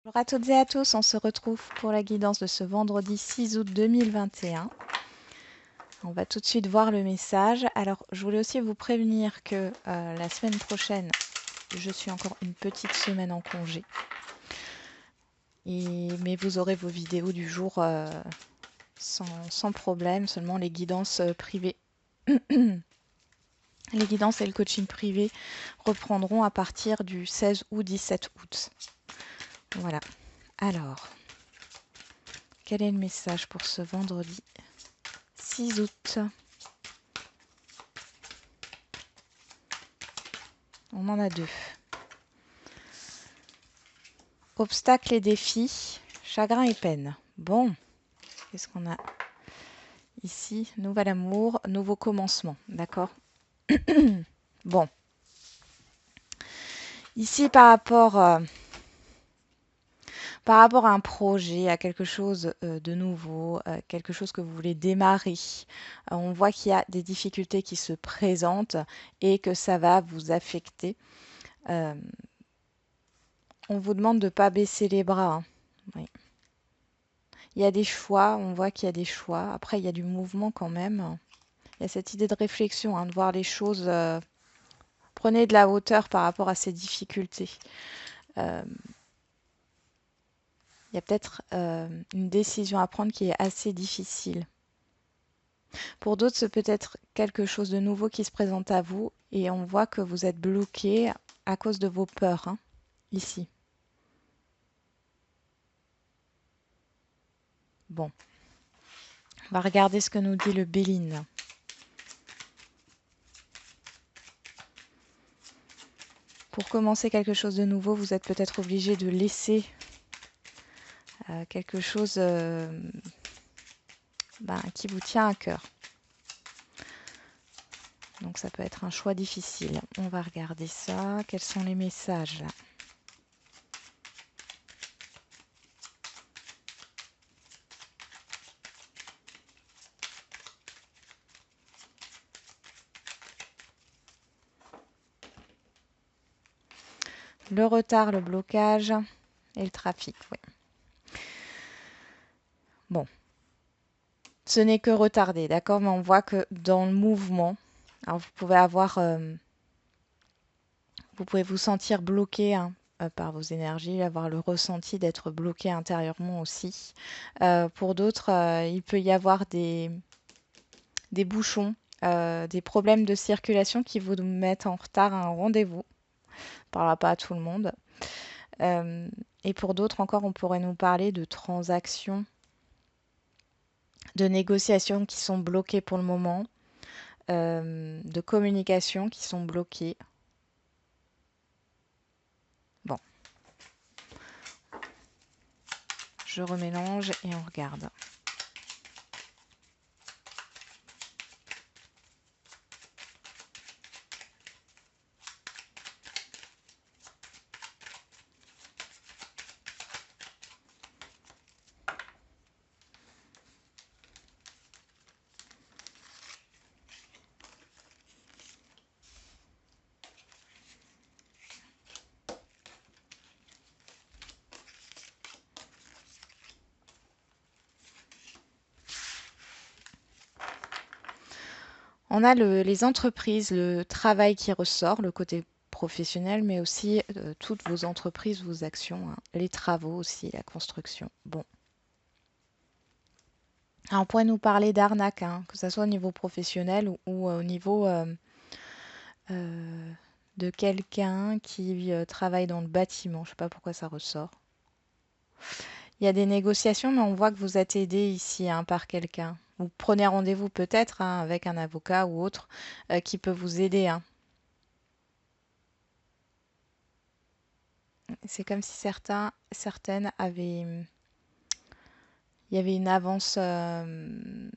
Bonjour à toutes et à tous, on se retrouve pour la guidance de ce vendredi 6 août 2021. On va tout de suite voir le message. Alors, je voulais aussi vous prévenir que la semaine prochaine, je suis encore une petite semaine en congé. Mais vous aurez vos vidéos du jour sans problème, seulement les guidances privées. Les guidances et le coaching privé reprendront à partir du 16 ou 17 août. Voilà. Alors, quel est le message pour ce vendredi 6 août? On en a deux. Obstacles et défis, chagrin et peine. Bon, qu'est-ce qu'on a ici? Nouvel amour, nouveau commencement. D'accord. Bon. Ici, par rapport à un projet, à quelque chose de nouveau, quelque chose que vous voulez démarrer, on voit qu'il y a des difficultés qui se présentent et que ça va vous affecter. On vous demande de ne pas baisser les bras. Hein. Oui. Il y a des choix, on voit qu'il y a des choix. Après, il y a du mouvement quand même. Il y a cette idée de réflexion, hein, de voir les choses. Prenez de la hauteur par rapport à ces difficultés. Il y a peut-être une décision à prendre qui est assez difficile. Pour d'autres, c'est peut-être quelque chose de nouveau qui se présente à vous et on voit que vous êtes bloqué à cause de vos peurs, hein, ici. Bon, on va regarder ce que nous dit le Béline. Pour commencer quelque chose de nouveau, vous êtes peut-être obligé de laisser quelque chose qui vous tient à cœur. Donc ça peut être un choix difficile. On va regarder ça. Quels sont les messages là? Le retard, le blocage et le trafic. Oui. Bon. Ce n'est que retardé, d'accord? Mais on voit que dans le mouvement, alors vous pouvez avoir... vous pouvez vous sentir bloqué hein, par vos énergies, avoir le ressenti d'être bloqué intérieurement aussi. Pour d'autres, il peut y avoir des bouchons, des problèmes de circulation qui vous mettent en retard à un rendez-vous. On ne parlera pas à tout le monde. Et pour d'autres encore, on pourrait nous parler de transactions, de négociations qui sont bloquées pour le moment, de communications qui sont bloquées. Bon. Je remélange et on regarde. On a les entreprises, le travail qui ressort, le côté professionnel, mais aussi toutes vos entreprises, vos actions, hein, les travaux aussi, la construction. Bon. Alors, on pourrait nous parler d'arnaque, hein, que ce soit au niveau professionnel ou au niveau de quelqu'un qui travaille dans le bâtiment. Je ne sais pas pourquoi ça ressort. Il y a des négociations, mais on voit que vous êtes aidé ici hein, par quelqu'un. Vous prenez rendez-vous peut-être hein, avec un avocat ou autre qui peut vous aider. Hein. C'est comme si certaines avaient... Il y avait une avance, une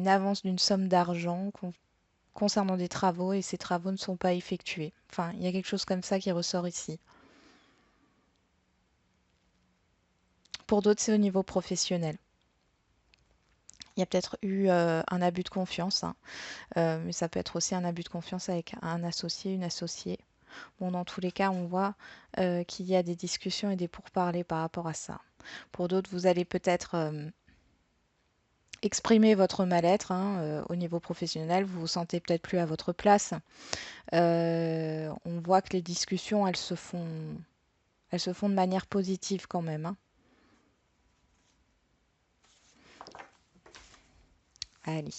avance d'une somme d'argent concernant des travaux et ces travaux ne sont pas effectués. Enfin, il y a quelque chose comme ça qui ressort ici. Pour d'autres, c'est au niveau professionnel. Il y a peut-être eu un abus de confiance, hein, mais ça peut être aussi un abus de confiance avec un associé, une associée. Bon, dans tous les cas, on voit qu'il y a des discussions et des pourparlers par rapport à ça. Pour d'autres, vous allez peut-être exprimer votre mal-être au niveau professionnel. Vous vous sentez peut-être plus à votre place. On voit que les discussions, elles se font de manière positive quand même, hein. Allez.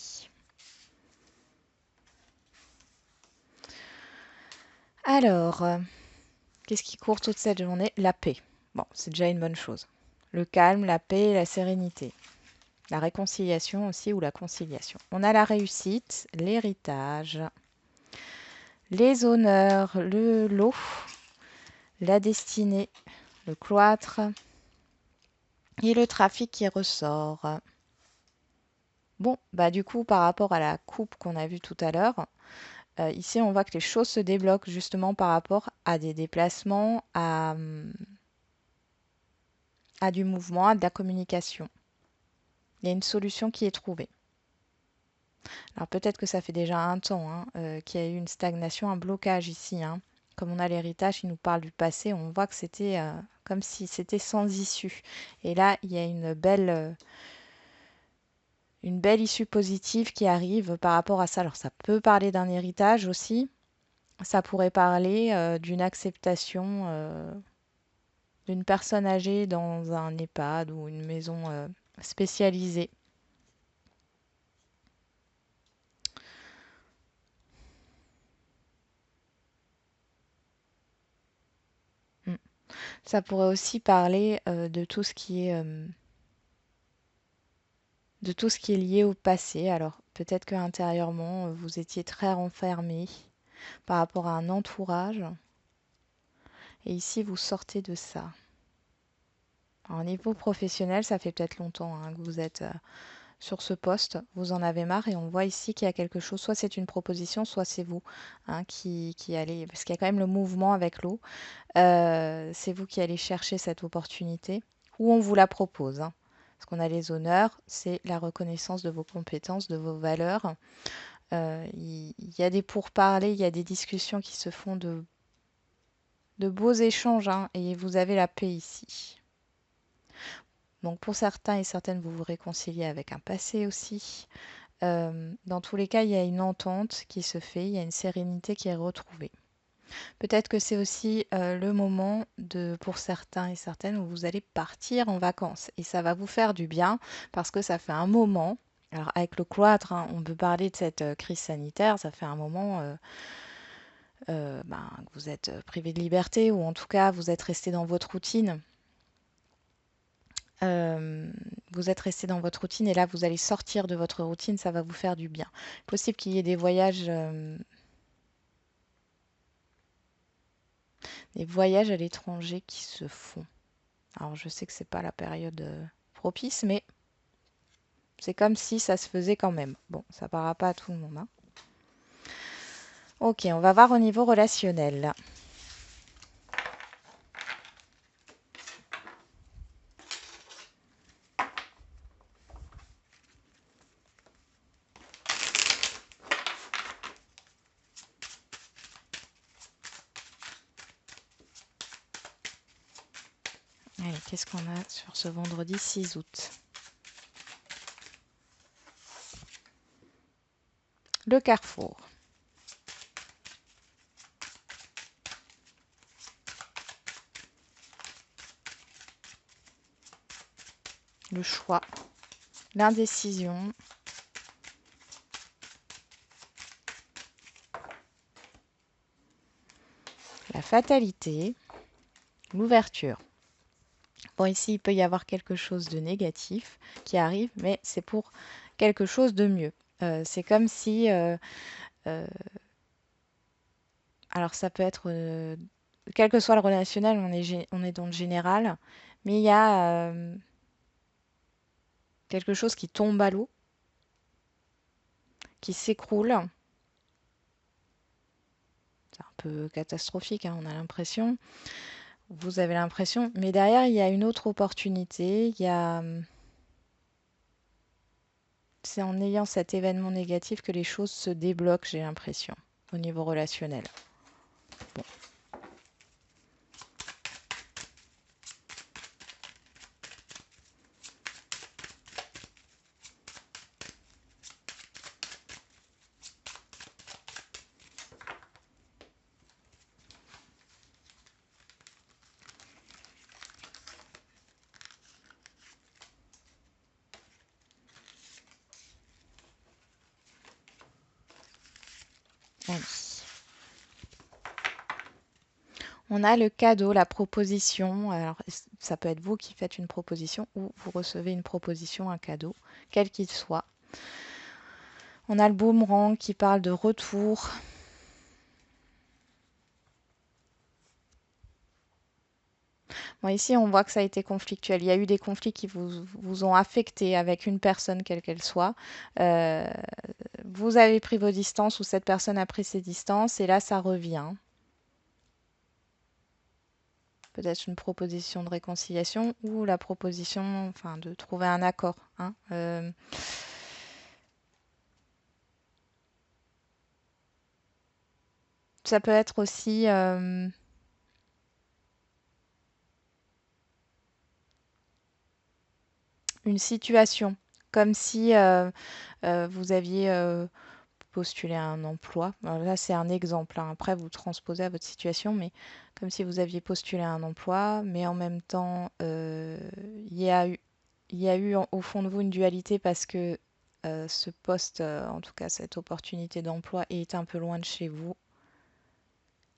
Alors, qu'est-ce qui court toute cette journée? La paix. Bon, c'est déjà une bonne chose. Le calme, la paix, la sérénité. La réconciliation aussi ou la conciliation. On a la réussite, l'héritage, les honneurs, le lot, la destinée, le cloître et le trafic qui ressort. Bon, bah du coup, par rapport à la coupe qu'on a vue tout à l'heure, ici on voit que les choses se débloquent justement par rapport à des déplacements, à du mouvement, à de la communication. Il y a une solution qui est trouvée. Alors peut-être que ça fait déjà un temps qu'il y a eu une stagnation, un blocage ici, hein. Comme on a l'héritage qui nous parle du passé, on voit que c'était comme si c'était sans issue. Et là, il y a une belle issue positive qui arrive par rapport à ça. Alors ça peut parler d'un héritage aussi. Ça pourrait parler d'une acceptation d'une personne âgée dans un EHPAD ou une maison spécialisée. Mm. Ça pourrait aussi parler de tout ce qui est lié au passé. Alors peut-être que intérieurement vous étiez très renfermé par rapport à un entourage et ici vous sortez de ça. Alors, au niveau professionnel, ça fait peut-être longtemps que vous êtes sur ce poste, vous en avez marre et on voit ici qu'il y a quelque chose, soit c'est une proposition, soit c'est vous qui allez, parce qu'il y a quand même le mouvement avec l'eau, c'est vous qui allez chercher cette opportunité ou on vous la propose, hein. Parce qu'on a les honneurs, c'est la reconnaissance de vos compétences, de vos valeurs. Il y a des pourparlers, il y a des discussions qui se font de beaux échanges et vous avez la paix ici. Donc pour certains et certaines, vous vous réconciliez avec un passé aussi. Dans tous les cas, il y a une entente qui se fait, il y a une sérénité qui est retrouvée. Peut-être que c'est aussi le moment pour certains et certaines où vous allez partir en vacances et ça va vous faire du bien parce que ça fait un moment. Alors avec le cloître, on peut parler de cette crise sanitaire, ça fait un moment que vous êtes privé de liberté ou en tout cas vous êtes resté dans votre routine. Vous êtes resté dans votre routine et là vous allez sortir de votre routine, ça va vous faire du bien. Possible qu'il y ait des voyages à l'étranger qui se font. Alors je sais que c'est pas la période propice, mais c'est comme si ça se faisait quand même. Bon, ça parlera pas à tout le monde, hein. Ok, on va voir au niveau relationnel. Allez, qu'est-ce qu'on a sur ce vendredi 6 août? Le carrefour. Le choix. L'indécision. La fatalité. L'ouverture. Bon, ici, il peut y avoir quelque chose de négatif qui arrive, mais c'est pour quelque chose de mieux. C'est comme si... alors, ça peut être... quel que soit le relationnel, on est dans le général, mais il y a quelque chose qui tombe à l'eau, qui s'écroule. C'est un peu catastrophique, on a l'impression. Vous avez l'impression, mais derrière, il y a une autre opportunité. C'est en ayant cet événement négatif que les choses se débloquent, j'ai l'impression, au niveau relationnel. Bon. Allez. On a le cadeau, la proposition. Alors, ça peut être vous qui faites une proposition ou vous recevez une proposition, un cadeau, quel qu'il soit. On a le boomerang qui parle de retour. Bon, ici, on voit que ça a été conflictuel. Il y a eu des conflits qui vous ont affecté avec une personne, quelle qu'elle soit. Euh, Vous avez pris vos distances ou cette personne a pris ses distances et là, ça revient. Peut-être une proposition de réconciliation ou la proposition, enfin, de trouver un accord, hein. Ça peut être aussi une situation, comme si vous aviez postulé à un emploi. Alors là, c'est un exemple, hein. Après, vous transposez à votre situation, mais comme si vous aviez postulé à un emploi, mais en même temps, il y a eu au fond de vous une dualité parce que ce poste, en tout cas cette opportunité d'emploi, est un peu loin de chez vous.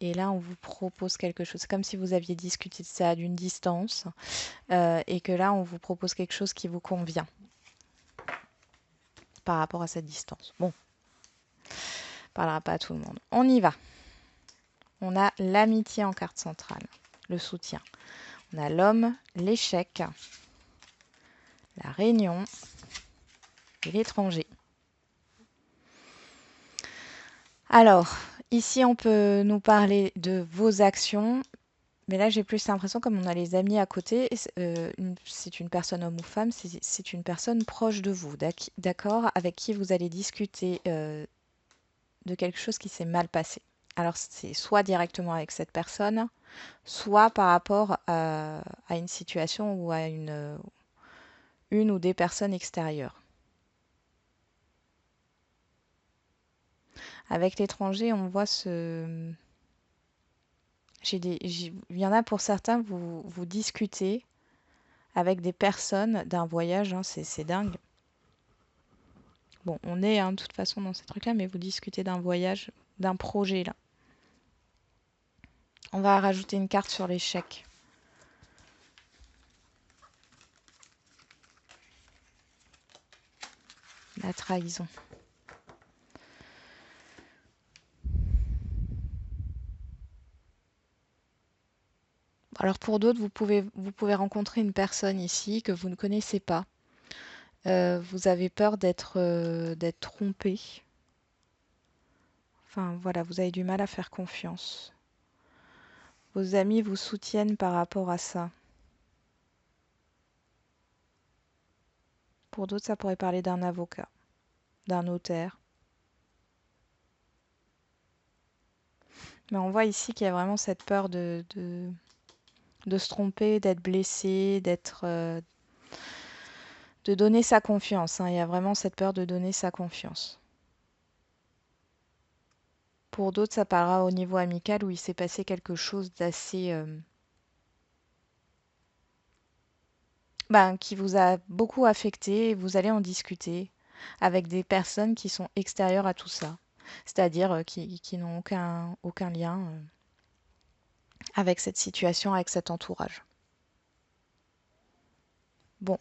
Et là, on vous propose quelque chose. C'est comme si vous aviez discuté de ça d'une distance et que là, on vous propose quelque chose qui vous convient par rapport à cette distance. Bon, on parlera pas à tout le monde. On y va. On a l'amitié en carte centrale, le soutien. On a l'homme, l'échec, la réunion et l'étranger. Alors, ici, on peut nous parler de vos actions. Mais là, j'ai plus l'impression, comme on a les amis à côté, c'est une personne homme ou femme, c'est une personne proche de vous, d'accord, avec qui vous allez discuter de quelque chose qui s'est mal passé. Alors, c'est soit directement avec cette personne, soit par rapport à une situation ou à une ou des personnes extérieures. Avec l'étranger, on voit ce... Il y en a pour certains, vous discutez avec des personnes d'un voyage, hein, c'est dingue. Bon, on est de toute façon dans ces trucs-là, mais vous discutez d'un voyage, d'un projet là. On va rajouter une carte sur l'échec. La trahison. Alors pour d'autres, vous pouvez rencontrer une personne ici que vous ne connaissez pas. Vous avez peur d'être trompé. Enfin voilà, vous avez du mal à faire confiance. Vos amis vous soutiennent par rapport à ça. Pour d'autres, ça pourrait parler d'un avocat, d'un notaire. Mais on voit ici qu'il y a vraiment cette peur de se tromper, d'être blessé, de donner sa confiance, hein. Il y a vraiment cette peur de donner sa confiance. Pour d'autres, ça parlera au niveau amical où il s'est passé quelque chose d'assez... qui vous a beaucoup affecté et vous allez en discuter avec des personnes qui sont extérieures à tout ça. C'est-à-dire qui n'ont aucun lien avec cette situation, avec cet entourage. Bon.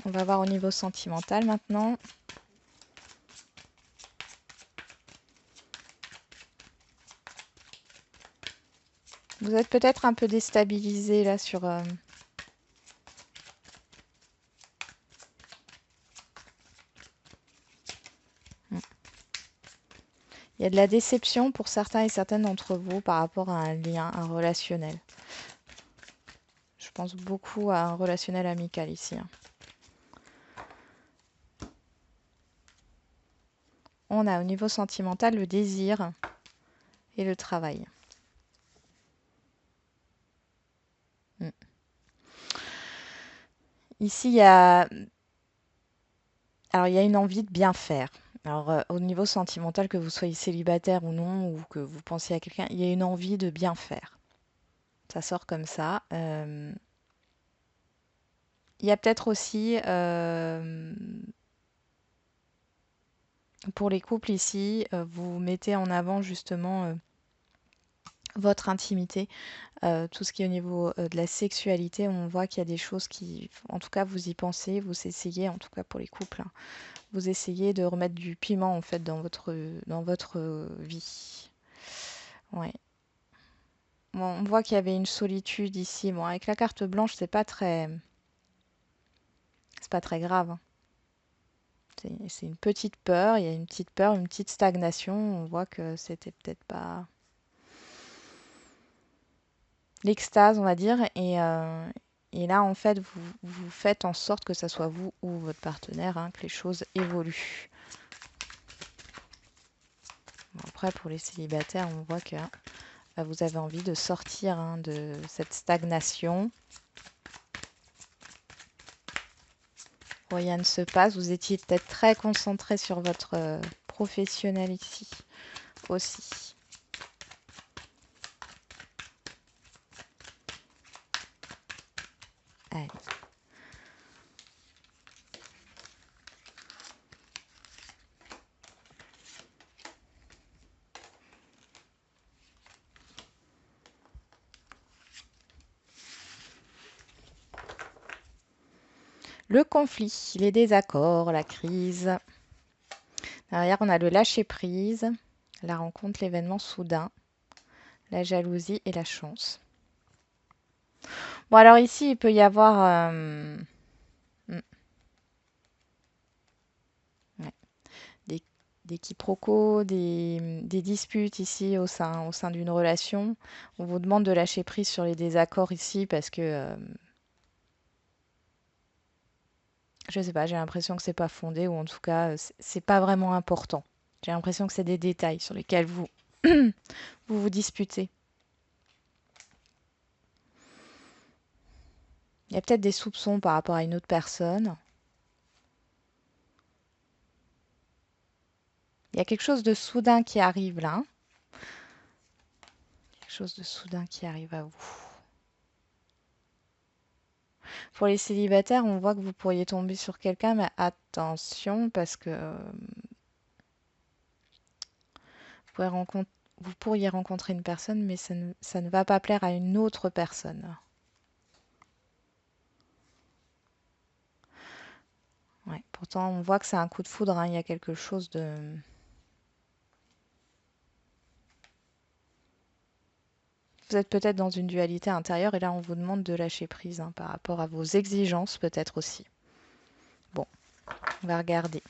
On va voir au niveau sentimental maintenant. Vous êtes peut-être un peu déstabilisé là sur... Il y a de la déception pour certains et certaines d'entre vous par rapport à un lien, un relationnel. Je pense beaucoup à un relationnel amical ici, hein. On a au niveau sentimental le désir et le travail. Mm. Ici, il y a une envie de bien faire. Alors, au niveau sentimental, que vous soyez célibataire ou non, ou que vous pensiez à quelqu'un, il y a une envie de bien faire. Ça sort comme ça. Il y a peut-être aussi, pour les couples ici, vous mettez en avant justement votre intimité, tout ce qui est au niveau de la sexualité. On voit qu'il y a des choses qui, en tout cas, vous y pensez, vous essayez, en tout cas pour les couples, hein, vous essayez de remettre du piment en fait dans votre vie. Ouais. Bon, on voit qu'il y avait une solitude ici. Bon, avec la carte blanche, c'est pas très grave, hein. C'est une petite peur, il y a une petite peur, une petite stagnation. On voit que c'était peut-être pas l'extase, on va dire. Et là, en fait, vous faites en sorte que ça soit vous ou votre partenaire, hein, que les choses évoluent. Bon, après, pour les célibataires, on voit que vous avez envie de sortir, hein, de cette stagnation. Rien ne se passe. Vous étiez peut-être très concentré sur votre professionnel ici aussi. Allez. Le conflit, les désaccords, la crise. Derrière, on a le lâcher-prise, la rencontre, l'événement soudain, la jalousie et la chance. Bon, alors ici, il peut y avoir ouais, des, des quiproquos, des disputes ici au sein d'une relation. On vous demande de lâcher prise sur les désaccords ici parce que, je sais pas, j'ai l'impression que c'est pas fondé ou en tout cas, c'est pas vraiment important. J'ai l'impression que c'est des détails sur lesquels vous disputez. Il y a peut-être des soupçons par rapport à une autre personne. Il y a quelque chose de soudain qui arrive là, hein. Quelque chose de soudain qui arrive à vous. Pour les célibataires, on voit que vous pourriez tomber sur quelqu'un, mais attention parce que vous pourriez rencontrer une personne, mais ça ne va pas plaire à une autre personne. Ouais, pourtant, on voit que c'est un coup de foudre, hein. Il y a quelque chose de... Vous êtes peut-être dans une dualité intérieure et là, on vous demande de lâcher prise, hein, par rapport à vos exigences, peut-être aussi. Bon, on va regarder.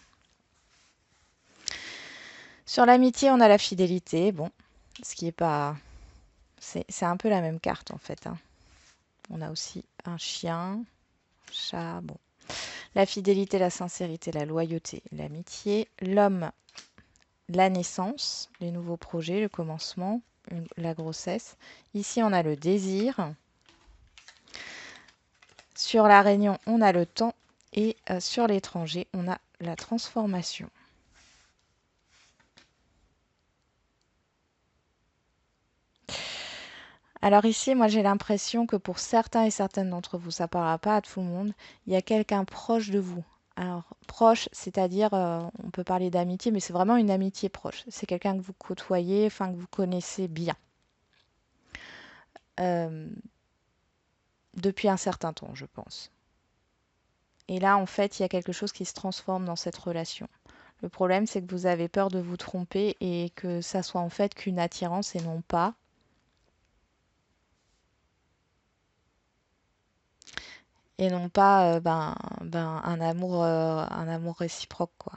Sur l'amitié, on a la fidélité. Bon, ce qui est pas... C'est un peu la même carte, en fait, hein. On a aussi un chien, chat, bon. La fidélité, la sincérité, la loyauté, l'amitié, l'homme, la naissance, les nouveaux projets, le commencement, la grossesse. Ici, on a le désir. Sur la réunion, on a le temps. Et sur l'étranger, on a la transformation. Alors ici, moi j'ai l'impression que pour certains et certaines d'entre vous, ça ne parlera pas à tout le monde, il y a quelqu'un proche de vous. Alors proche, c'est-à-dire, on peut parler d'amitié, mais c'est vraiment une amitié proche. C'est quelqu'un que vous côtoyez, enfin que vous connaissez bien. Euh, depuis un certain temps, je pense. Et là, en fait, il y a quelque chose qui se transforme dans cette relation. Le problème, c'est que vous avez peur de vous tromper et que ça soit en fait qu'une attirance et non pas un amour réciproque, quoi.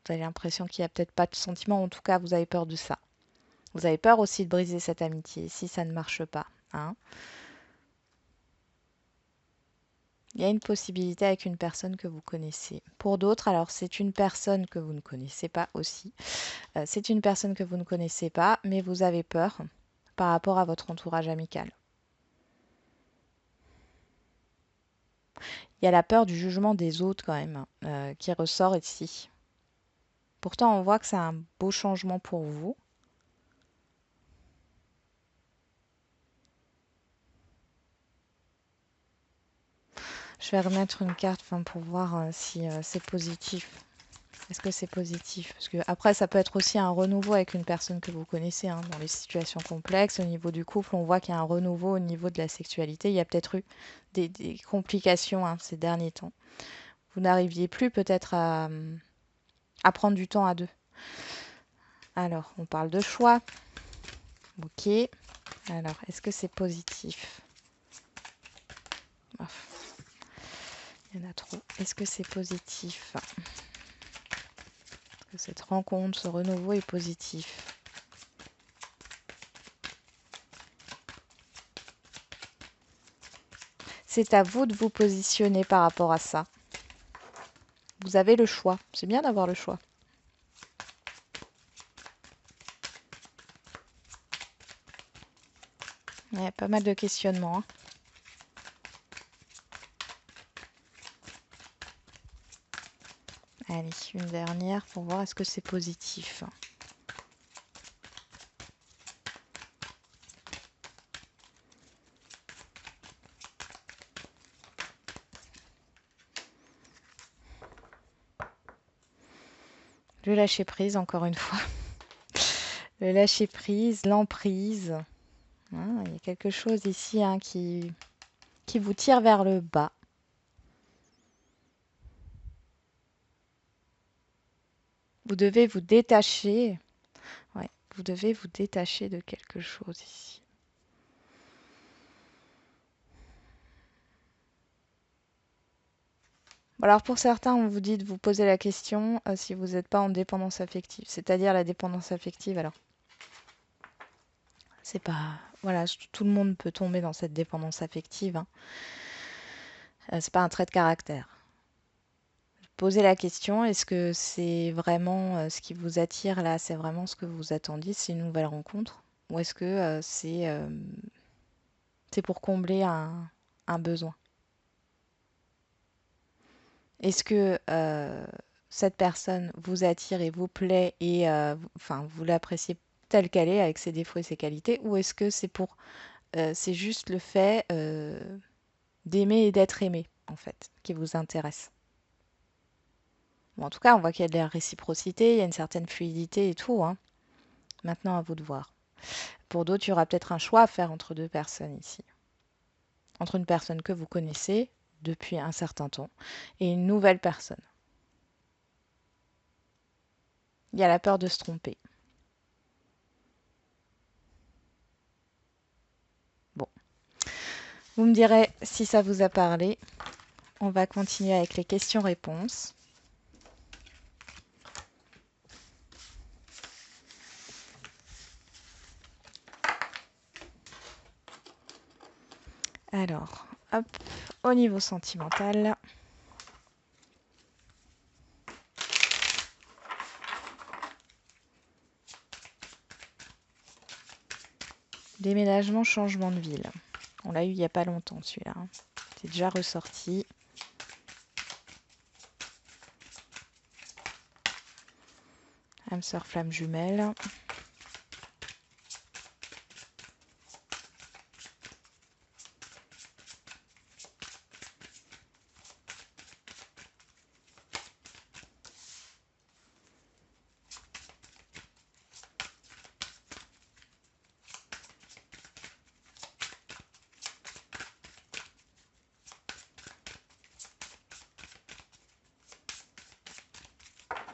Vous avez l'impression qu'il n'y a peut-être pas de sentiment, en tout cas, vous avez peur de ça. Vous avez peur aussi de briser cette amitié si ça ne marche pas, hein. Il y a une possibilité avec une personne que vous connaissez. Pour d'autres, alors c'est une personne que vous ne connaissez pas aussi. C'est une personne que vous ne connaissez pas, mais vous avez peur par rapport à votre entourage amical. Il y a la peur du jugement des autres quand même, qui ressort ici. Pourtant, on voit que c'est un beau changement pour vous. Je vais remettre une carte pour voir si c'est positif. Est-ce que c'est positif? Parce que après, ça peut être aussi un renouveau avec une personne que vous connaissez, hein, dans les situations complexes. Au niveau du couple, on voit qu'il y a un renouveau au niveau de la sexualité. Il y a peut-être eu des complications, hein, ces derniers temps. Vous n'arriviez plus peut-être à prendre du temps à deux. Alors, on parle de choix. Ok. Alors, est-ce que c'est positif? Oh, il y en a trop. Est-ce que c'est positif? Est-ce que cette rencontre, ce renouveau est positif? C'est à vous de vous positionner par rapport à ça. Vous avez le choix. C'est bien d'avoir le choix. Il y a pas mal de questionnements, hein. Allez, une dernière pour voir est-ce que c'est positif. Le lâcher prise, encore une fois. Le lâcher prise, l'emprise. Hein, il y a quelque chose ici, hein, qui vous tire vers le bas. Vous devez vous détacher. Ouais, vous devez vous détacher de quelque chose ici. Alors pour certains, on vous dit de vous poser la question si vous n'êtes pas en dépendance affective. C'est-à-dire la dépendance affective, alors c'est pas... Voilà, tout le monde peut tomber dans cette dépendance affective, hein. C'est pas un trait de caractère. Posez la question, est-ce que c'est vraiment ce qui vous attire là, c'est vraiment ce que vous attendiez, c'est une nouvelle rencontre? Ou est-ce que c'est pour combler un besoin? Est-ce que cette personne vous attire et vous plaît et vous l'appréciez telle qu'elle est avec ses défauts et ses qualités, ou est-ce que c'est juste le fait d'aimer et d'être aimé en fait qui vous intéresse? Bon, en tout cas, on voit qu'il y a de la réciprocité, il y a une certaine fluidité et tout, hein. Maintenant, à vous de voir. Pour d'autres, il y aura peut-être un choix à faire entre deux personnes ici. Entre une personne que vous connaissez depuis un certain temps et une nouvelle personne. Il y a la peur de se tromper. Bon. Vous me direz si ça vous a parlé. On va continuer avec les questions-réponses. Alors, hop, au niveau sentimental. Déménagement, changement de ville. On l'a eu il n'y a pas longtemps celui-là, hein. C'est déjà ressorti. Âme sœur flamme jumelle.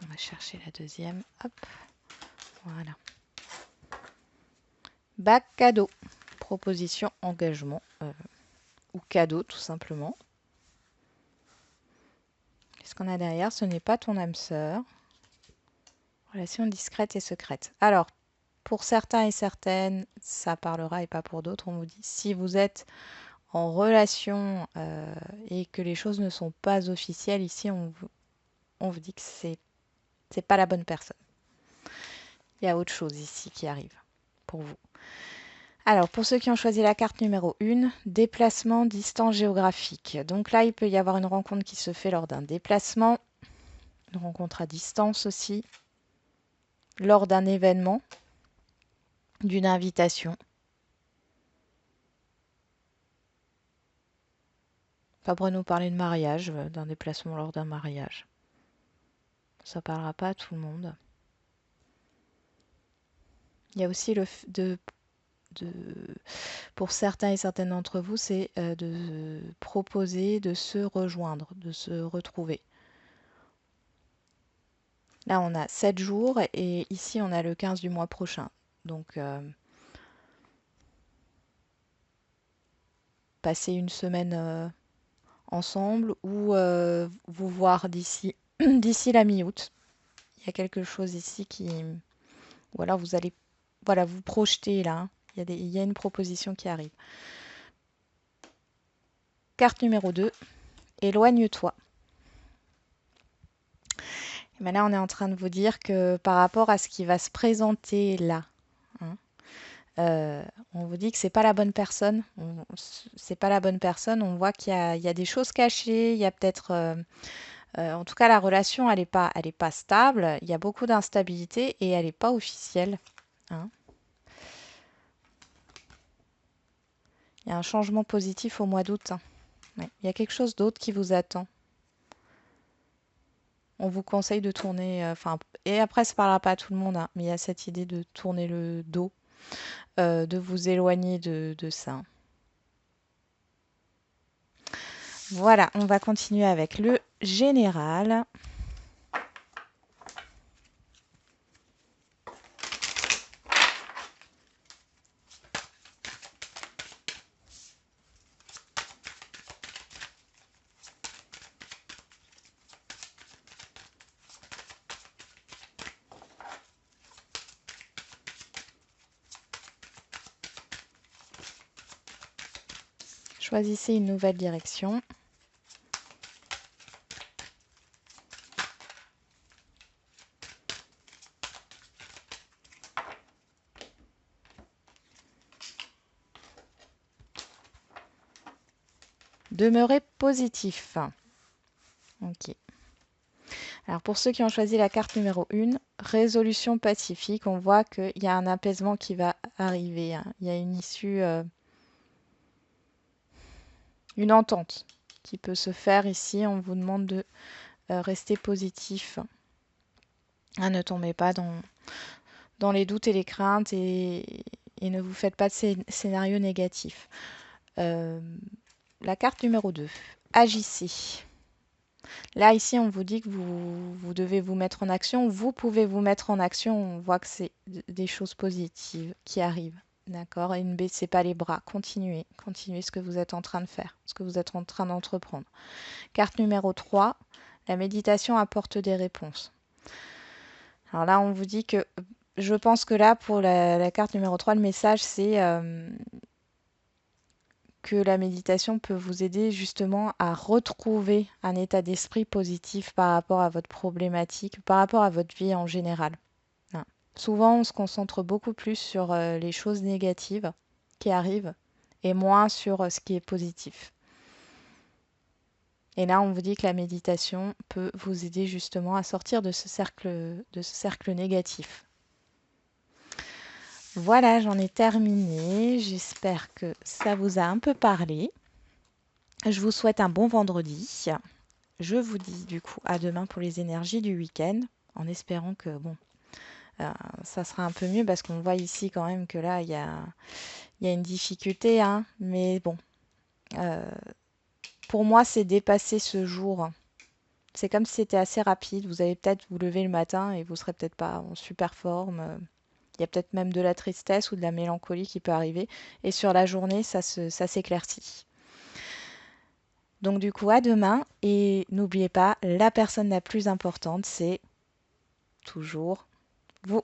On va chercher la deuxième. Hop, voilà. Bac cadeau. Proposition, engagement. Ou cadeau, tout simplement. Qu'est-ce qu'on a derrière? Ce n'est pas ton âme sœur. Relation discrète et secrète. Alors, pour certains et certaines, ça parlera et pas pour d'autres. On vous dit, si vous êtes en relation et que les choses ne sont pas officielles, ici, on vous dit que c'est pas la bonne personne. Il y a autre chose ici qui arrive pour vous. Alors, pour ceux qui ont choisi la carte numéro 1, déplacement, distance géographique. Donc là, il peut y avoir une rencontre qui se fait lors d'un déplacement, une rencontre à distance aussi, lors d'un événement, d'une invitation. Ça pourrait nous parler de mariage, d'un déplacement lors d'un mariage. Ça parlera pas à tout le monde. Il y a aussi de pour certains et certaines d'entre vous, c'est de proposer de se rejoindre, de se retrouver. Là, on a 7 jours et ici, on a le 15 du mois prochain. Donc, passer une semaine ensemble ou vous voir d'ici d'ici la mi-août. Il y a quelque chose ici qui... Ou alors vous allez voilà, vous projeter là. Il y a une proposition qui arrive. Carte numéro 2, éloigne-toi. Et ben là, on est en train de vous dire que par rapport à ce qui va se présenter là, hein, on vous dit que c'est pas la bonne personne. C'est pas la bonne personne. On voit il y a des choses cachées. Il y a peut-être, en tout cas, la relation, elle est pas stable. Il y a beaucoup d'instabilité et elle n'est pas officielle, hein. Il y a un changement positif au mois d'août, hein. Ouais. Il y a quelque chose d'autre qui vous attend. On vous conseille de tourner, enfin, et après, ça ne parlera pas à tout le monde, hein, mais il y a cette idée de tourner le dos, de vous éloigner de ça. Voilà, on va continuer avec le général. Choisissez une nouvelle direction. Demeurez positif. Ok. Alors pour ceux qui ont choisi la carte numéro 1, résolution pacifique, on voit qu'il y a un apaisement qui va arriver, hein. Il y a une issue, une entente qui peut se faire ici. On vous demande de rester positif, hein, ne tombez pas dans les doutes et les craintes et ne vous faites pas de scénario négatif. La carte numéro 2, agissez. Là, ici, on vous dit que vous devez vous mettre en action. Vous pouvez vous mettre en action. On voit que c'est des choses positives qui arrivent. D'accord? Et ne baissez pas les bras. Continuez. Continuez ce que vous êtes en train de faire, ce que vous êtes en train d'entreprendre. Carte numéro 3, la méditation apporte des réponses. Alors là, on vous dit que je pense que là, pour la carte numéro 3, le message, c'est que la méditation peut vous aider justement à retrouver un état d'esprit positif par rapport à votre problématique, par rapport à votre vie en général, hein. Souvent, on se concentre beaucoup plus sur les choses négatives qui arrivent et moins sur ce qui est positif. Et là, on vous dit que la méditation peut vous aider justement à sortir de ce cercle négatif. Voilà, j'en ai terminé. J'espère que ça vous a un peu parlé. Je vous souhaite un bon vendredi. Je vous dis du coup à demain pour les énergies du week-end, en espérant que bon, ça sera un peu mieux parce qu'on voit ici quand même que là, il y a une difficulté, hein, mais bon, euh, pour moi, c'est dépasser ce jour. C'est comme si c'était assez rapide. Vous allez peut-être vous lever le matin et vous serez peut-être pas en super forme. Il y a peut-être même de la tristesse ou de la mélancolie qui peut arriver. Et sur la journée, ça s'éclaircit. Donc du coup, à demain. Et n'oubliez pas, la personne la plus importante, c'est toujours vous.